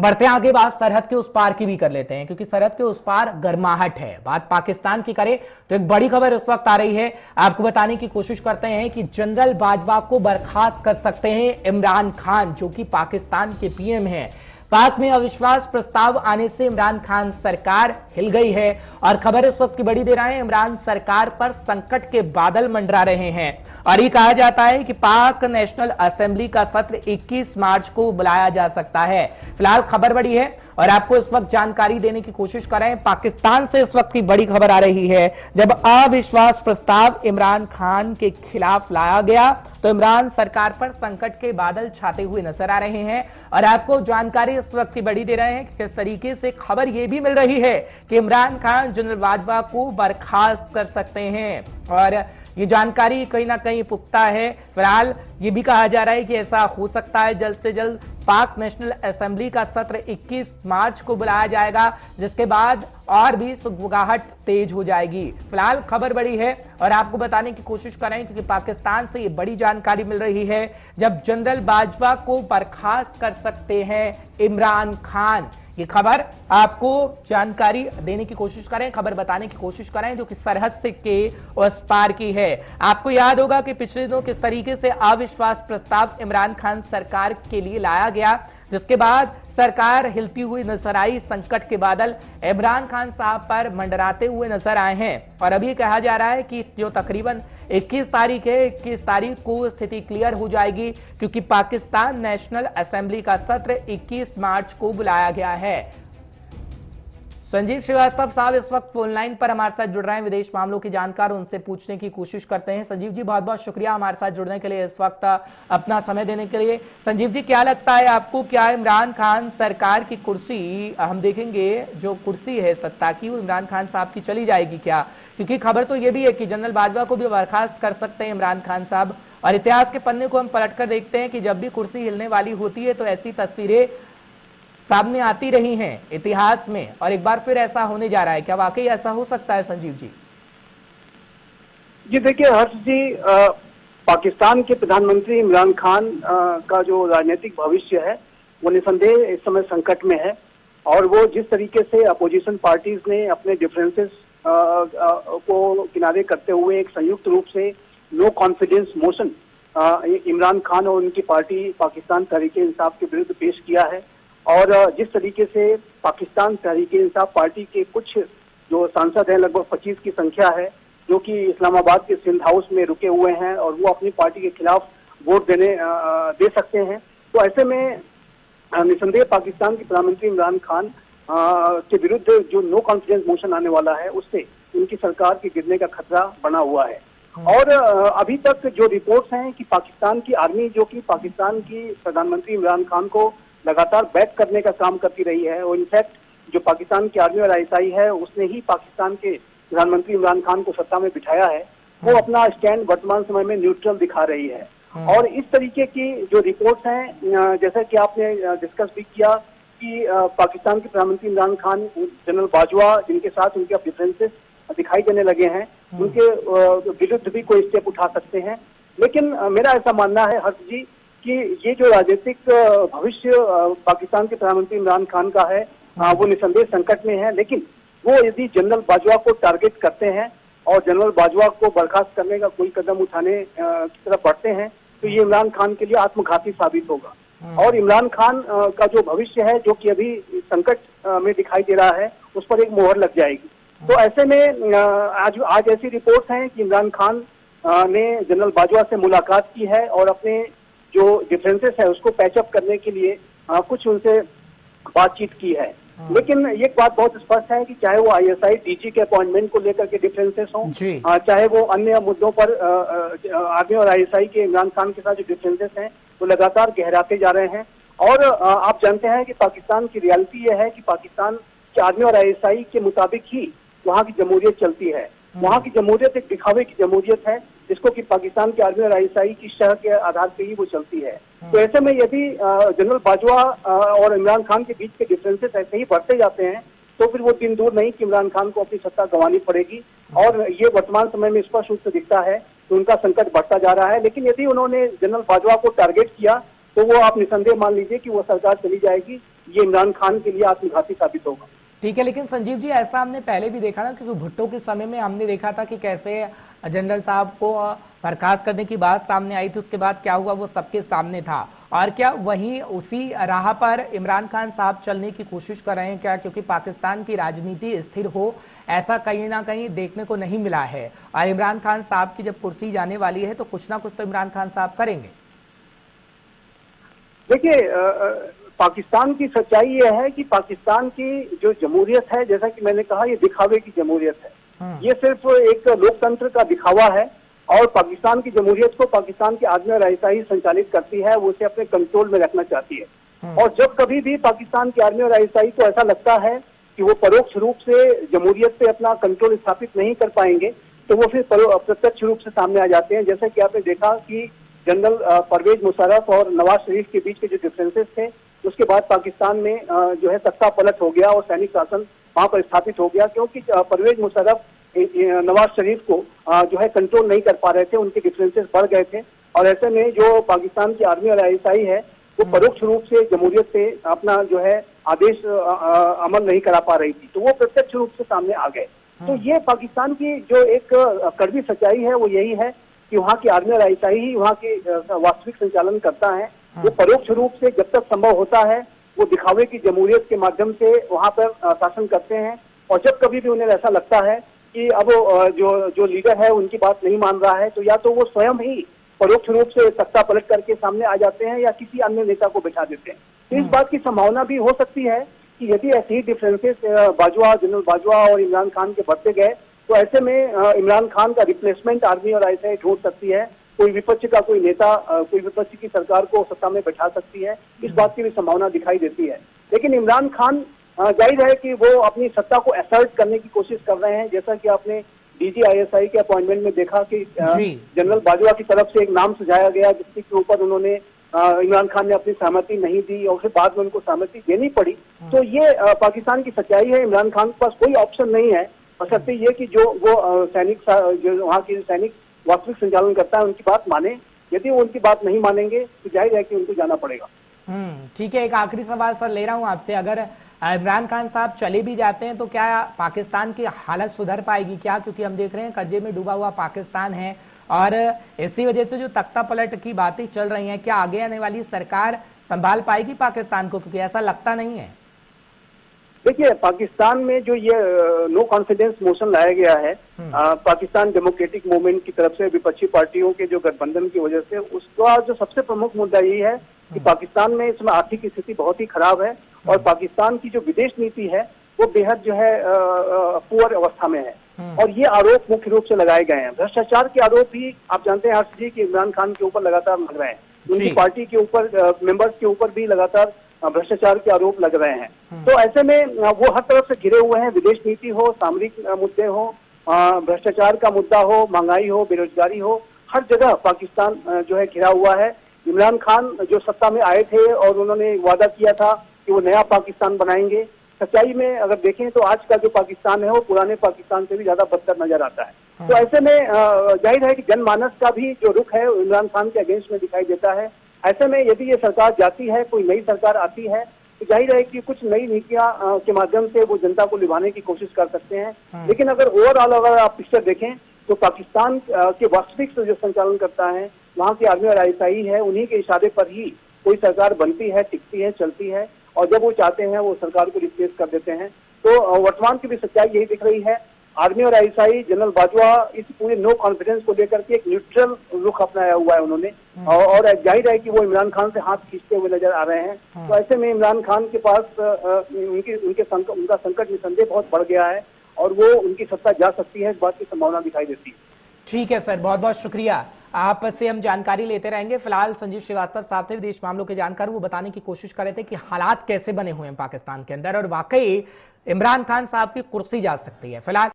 बढ़ते आगे बात सरहद के उस पार की भी कर लेते हैं, क्योंकि सरहद के उस पार गर्माहट है। बात पाकिस्तान की करें तो एक बड़ी खबर इस वक्त आ रही है, आपको बताने की कोशिश करते हैं कि जनरल बाजवा को बर्खास्त कर सकते हैं इमरान खान, जो कि पाकिस्तान के पीएम हैं। पाक में अविश्वास प्रस्ताव आने से इमरान खान सरकार हिल गई है और खबर इस वक्त की बड़ी दे रहा है, इमरान सरकार पर संकट के बादल मंडरा रहे हैं और ये कहा जाता है कि पाक नेशनल असेंबली का सत्र 21 मार्च को बुलाया जा सकता है। फिलहाल खबर बड़ी है और आपको इस वक्त जानकारी देने की कोशिश कर रहे हैं। पाकिस्तान से इस वक्त की बड़ी खबर आ रही है, जब अविश्वास प्रस्ताव इमरान खान के खिलाफ लाया गया तो इमरान सरकार पर संकट के बादल छाते हुए नजर आ रहे हैं और आपको जानकारी इस वक्त की बड़ी दे रहे हैं कि किस तरीके से खबर यह भी मिल रही है कि इमरान खान जनरल बाजवा को बर्खास्त कर सकते हैं और ये जानकारी कहीं ना कहीं पुख्ता है। फिलहाल ये भी कहा जा रहा है कि ऐसा हो सकता है जल्द से जल्द पाक नेशनल असेंबली का सत्र 21 मार्च को बुलाया जाएगा, जिसके बाद और भी सुगबुगाहट तेज हो जाएगी। फिलहाल खबर बड़ी है और आपको बताने की कोशिश कर रहे हैं क्योंकि पाकिस्तान से ये बड़ी जानकारी मिल रही है, जब जनरल बाजवा को बर्खास्त कर सकते हैं इमरान खान। ये खबर आपको जानकारी देने की कोशिश करें, खबर बताने की कोशिश करें जो कि सरहद से के उस पार की है। आपको याद होगा कि पिछले दिनों किस तरीके से अविश्वास प्रस्ताव इमरान खान सरकार के लिए लाया गया, जिसके बाद सरकार हिलती हुई नजर आई। संकट के बादल इमरान खान साहब पर मंडराते हुए नजर आए हैं और अभी कहा जा रहा है कि जो तकरीबन 21 तारीख है, 21 तारीख को स्थिति क्लियर हो जाएगी, क्योंकि पाकिस्तान नेशनल असेंबली का सत्र 21 मार्च को बुलाया गया है। संजीव श्रीवास्तव साहब इस वक्त फोन लाइन पर हमारे साथ जुड़ रहे हैं, विदेश मामलों के जानकार, उनसे पूछने की कोशिश करते हैं। संजीव जी, बहुत बहुत शुक्रिया हमारे साथ जुड़ने के लिए, इस वक्त अपना समय देने के लिए। संजीव जी, क्या लगता है आपको, क्या इमरान खान सरकार की कुर्सी, हम देखेंगे जो कुर्सी है सत्ता की, वो इमरान खान साहब की चली जाएगी क्या? क्योंकि खबर तो ये भी है कि जनरल बाजवा को भी बर्खास्त कर सकते हैं इमरान खान साहब और इतिहास के पन्ने को हम पलटकर देखते हैं कि जब भी कुर्सी हिलने वाली होती है तो ऐसी तस्वीरें सामने आती रही हैं इतिहास में और एक बार फिर ऐसा होने जा रहा है। क्या वाकई ऐसा हो सकता है संजीव जी? जी देखिए हर्ष जी, पाकिस्तान के प्रधानमंत्री इमरान खान का जो राजनीतिक भविष्य है वो निसंदेह इस समय संकट में है और वो जिस तरीके से अपोजिशन पार्टीज ने अपने डिफरेंसेस को किनारे करते हुए एक संयुक्त रूप से no confidence motion Imran Khan और उनकी पार्टी पाकिस्तान तहरीक-ए-इंसाफ के विरुद्ध पेश किया है और जिस तरीके से पाकिस्तान तहरीक-ए-इंसाफ पार्टी के कुछ जो सांसद हैं, लगभग 25 की संख्या है, जो कि इस्लामाबाद के सिंध हाउस में रुके हुए हैं और वो अपनी पार्टी के खिलाफ वोट दे सकते हैं, तो ऐसे में निसंदेह पाकिस्तान के प्रधानमंत्री इमरान खान के विरुद्ध जो नो कॉन्फिडेंस मोशन आने वाला है उससे उनकी सरकार के गिरने का खतरा बना हुआ है। और अभी तक जो रिपोर्ट्स हैं कि पाकिस्तान की आर्मी, जो कि पाकिस्तान की प्रधानमंत्री इमरान खान को लगातार बैक करने का काम करती रही है और इनफैक्ट जो पाकिस्तान की आर्मी और आईएसआई है उसने ही पाकिस्तान के प्रधानमंत्री इमरान खान को सत्ता में बिठाया है, वो अपना स्टैंड वर्तमान समय में न्यूट्रल दिखा रही है। और इस तरीके की जो रिपोर्ट्स हैं, जैसा कि आपने डिस्कस भी किया कि पाकिस्तान के प्रधानमंत्री इमरान खान जनरल बाजवा, जिनके साथ उनके अब डिफरेंसेस दिखाई देने लगे हैं, उनके विरुद्ध भी कोई स्टेप उठा सकते हैं। लेकिन मेरा ऐसा मानना है हर्ष जी कि ये जो राजनीतिक भविष्य पाकिस्तान के प्रधानमंत्री इमरान खान का है वो निसंदेह संकट में है, लेकिन वो यदि जनरल बाजवा को टारगेट करते हैं और जनरल बाजवा को बर्खास्त करने का कोई कदम उठाने की तरफ बढ़ते हैं तो ये इमरान खान के लिए आत्मघाती साबित होगा और इमरान खान का जो भविष्य है, जो कि अभी संकट में दिखाई दे रहा है, उस पर एक मोहर लग जाएगी। तो ऐसे में आज ऐसी रिपोर्ट्स हैं कि इमरान खान ने जनरल बाजवा से मुलाकात की है और अपने जो डिफरेंसेस है उसको पैचअप करने के लिए कुछ उनसे बातचीत की है। लेकिन ये बात बहुत स्पष्ट है कि चाहे वो आईएसआई डीजी के अपॉइंटमेंट को लेकर के डिफरेंसेस हों, चाहे वो अन्य मुद्दों पर आर्मी और आईएसआई के इमरान खान के साथ जो डिफरेंसेस हैं वो लगातार गहराते जा रहे हैं। और आप जानते हैं कि पाकिस्तान की रियलिटी ये है कि पाकिस्तान के आर्मी और आईएसआई के मुताबिक ही वहाँ की जमहूरियत चलती है। वहाँ की जमहूरियत एक दिखावे की जमहूरियत है, जिसको कि पाकिस्तान के आर्मी और आईएसआई की शह के आधार पर ही वो चलती है। तो ऐसे में यदि जनरल बाजवा और इमरान खान के बीच के डिफरेंसेस ऐसे ही बढ़ते जाते हैं तो फिर वो दिन दूर नहीं कि इमरान खान को अपनी सत्ता गंवानी पड़ेगी और ये वर्तमान समय में स्पष्ट रूप से दिखता है कि उनका संकट बढ़ता जा रहा है। लेकिन यदि उन्होंने जनरल बाजवा को टारगेट किया तो वो आप निसंदेह मान लीजिए कि वो सरकार चली जाएगी ये इमरान खान के लिए आत्मघाती साबित होगा। ठीक है, लेकिन संजीव जी ऐसा हमने पहले भी देखा ना, क्योंकि भुट्टो के समय में हमने देखा था कि कैसे जनरल साहब को बर्खास्त करने की बात सामने आई थी, उसके बाद क्या हुआ वो सबके सामने था। और क्या वहीं उसी राह पर इमरान खान साहब चलने की कोशिश कर रहे हैं क्या? क्योंकि पाकिस्तान की राजनीति स्थिर हो ऐसा कहीं ना कहीं देखने को नहीं मिला है, और इमरान खान साहब की जब कुर्सी जाने वाली है तो कुछ ना कुछ तो इमरान खान साहब करेंगे। देखिए, पाकिस्तान की सच्चाई यह है कि पाकिस्तान की जो जमहूरियत है, जैसा कि मैंने कहा, ये दिखावे की जमहूरियत है। ये सिर्फ एक लोकतंत्र का दिखावा है, और पाकिस्तान की जमहूरियत को पाकिस्तान की आदमी और आईएसआई संचालित करती है, वो उसे अपने कंट्रोल में रखना चाहती है। और जब कभी भी पाकिस्तान की आर्मी और आईएसआई को ऐसा लगता है कि वो परोक्ष रूप से जमहूरियत पे अपना कंट्रोल स्थापित नहीं कर पाएंगे, तो वो फिर प्रत्यक्ष रूप से सामने आ जाते हैं। जैसे कि आपने देखा कि जनरल परवेज मुशर्रफ और नवाज शरीफ के बीच के जो डिफरेंसेस थे, उसके बाद पाकिस्तान में जो है सत्ता पलट हो गया और सैनिक शासन वहां पर स्थापित हो गया, क्योंकि परवेज मुशर्रफ नवाज शरीफ को जो है कंट्रोल नहीं कर पा रहे थे, उनके डिफरेंसेस बढ़ गए थे। और ऐसे में जो पाकिस्तान की आर्मी और आईएसआई है वो परोक्ष रूप से जमहूरियत से अपना जो है आदेश अमल नहीं करा पा रही थी, तो वो प्रत्यक्ष रूप से सामने आ गए। तो ये पाकिस्तान की जो एक कड़वी सच्चाई है वो यही है कि वहाँ की आर्मी और आईएसआई ही वहाँ की वास्तविक संचालन करता है। वो परोक्ष रूप से जब तक संभव होता है वो दिखावे की जमहूरियत के माध्यम से वहाँ पर शासन करते हैं, और जब कभी भी उन्हें ऐसा लगता है कि अब जो लीडर है उनकी बात नहीं मान रहा है, तो या तो वो स्वयं ही परोक्ष रूप से सत्ता पलट करके सामने आ जाते हैं या किसी अन्य नेता को बैठा देते हैं। तो इस बात की संभावना भी हो सकती है कि यदि ऐसे ही डिफरेंसेस जनरल बाजवा और इमरान खान के बढ़ते गए, तो ऐसे में इमरान खान का रिप्लेसमेंट आर्मी और आईएसआई ढूंढ सकती है। कोई विपक्ष का कोई नेता कोई विपक्ष की सरकार को सत्ता में बैठा सकती है, इस बात की भी संभावना दिखाई देती है। लेकिन इमरान खान जाहिर है कि वो अपनी सत्ता को असर्ट करने की कोशिश कर रहे हैं। जैसा कि आपने डीजी आईएसआई के अपॉइंटमेंट में देखा कि जनरल बाजवा की तरफ से एक नाम सुझाया गया, जिसके ऊपर उन्होंने इमरान खान ने अपनी सहमति नहीं दी और फिर बाद में उनको सहमति देनी पड़ी। तो ये पाकिस्तान की सच्चाई है। इमरान खान के पास कोई ऑप्शन नहीं है, बशर्ते ये कि जो वो सैनिक जो वहाँ के सैनिक वास्तविक संचालन करता है उनकी बात माने। यदि वो उनकी बात नहीं मानेंगे तो जाहिर है कि उनको जाना पड़ेगा। ठीक है, एक आखिरी सवाल सर ले रहा हूं आपसे, अगर इमरान खान साहब चले भी जाते हैं तो क्या पाकिस्तान की हालत सुधर पाएगी क्या? क्योंकि हम देख रहे हैं कर्जे में डूबा हुआ पाकिस्तान है, और इसी वजह से जो तख्ता पलट की बातें चल रही हैं, क्या आगे आने वाली सरकार संभाल पाएगी पाकिस्तान को? क्योंकि ऐसा लगता नहीं है। देखिए, पाकिस्तान में जो ये नो कॉन्फिडेंस मोशन लाया गया है पाकिस्तान डेमोक्रेटिक मूवमेंट की तरफ से विपक्षी पार्टियों के जो गठबंधन की वजह से, उसका जो सबसे प्रमुख मुद्दा यही है कि पाकिस्तान में इसमें आर्थिक स्थिति बहुत ही खराब है, और पाकिस्तान की जो विदेश नीति है वो बेहद जो है पुअर अवस्था में है। और ये आरोप मुख्य रूप से लगाए गए हैं। भ्रष्टाचार के आरोप भी आप जानते हैं हर्ष जी कि इमरान खान के ऊपर लगातार लग रहे हैं, उनकी पार्टी के ऊपर मेंबर्स के ऊपर भी लगातार भ्रष्टाचार के आरोप लग रहे हैं। तो ऐसे में वो हर तरफ से घिरे हुए हैं, विदेश नीति हो, सामरिक मुद्दे हो, भ्रष्टाचार का मुद्दा हो, महंगाई हो, बेरोजगारी हो, हर जगह पाकिस्तान जो है घिरा हुआ है। इमरान खान जो सत्ता में आए थे और उन्होंने वादा किया था कि वो नया पाकिस्तान बनाएंगे, सच्चाई में अगर देखें तो आज का जो पाकिस्तान है वो पुराने पाकिस्तान से भी ज्यादा बदतर नजर आता है। तो ऐसे में जाहिर है कि जनमानस का भी जो रुख है इमरान खान के अगेंस्ट में दिखाई देता है। ऐसे में यदि ये सरकार जाती है, कोई नई सरकार आती है, तो जाहिर है कि कुछ नई नीतियां के माध्यम से वो जनता को लुभाने की कोशिश कर सकते हैं। लेकिन अगर ओवरऑल अगर आप पिक्चर देखें तो पाकिस्तान के वास्तविक जो संचालन करता है वहाँ की आर्मी और आईएसआई है, उन्हीं के इशारे पर ही कोई सरकार बनती है, टिकती है, चलती है, और जब वो चाहते हैं वो सरकार को रिप्लेस कर देते हैं। तो वर्तमान की भी सच्चाई यही दिख रही है। आर्मी और आईएसआई, जनरल बाजवा इस पूरे नो कॉन्फिडेंस को लेकर के एक न्यूट्रल रुख अपनाया हुआ है उन्होंने, और जाहिर है कि वो इमरान खान से हाथ खींचते हुए नजर आ रहे हैं। तो ऐसे में इमरान खान के पास उनका संकट निसंदेह बहुत बढ़ गया है, और वो उनकी सत्ता जा सकती है, इस बात की संभावना दिखाई देती है। ठीक है सर, बहुत बहुत शुक्रिया। आपसे हम जानकारी लेते रहेंगे। फिलहाल संजीव श्रीवास्तव साहब थे विदेश मामलों के जानकार, वो बताने की कोशिश कर रहे थे कि हालात कैसे बने हुए हैं पाकिस्तान के अंदर, और वाकई इमरान खान साहब की कुर्सी जा सकती है। फिलहाल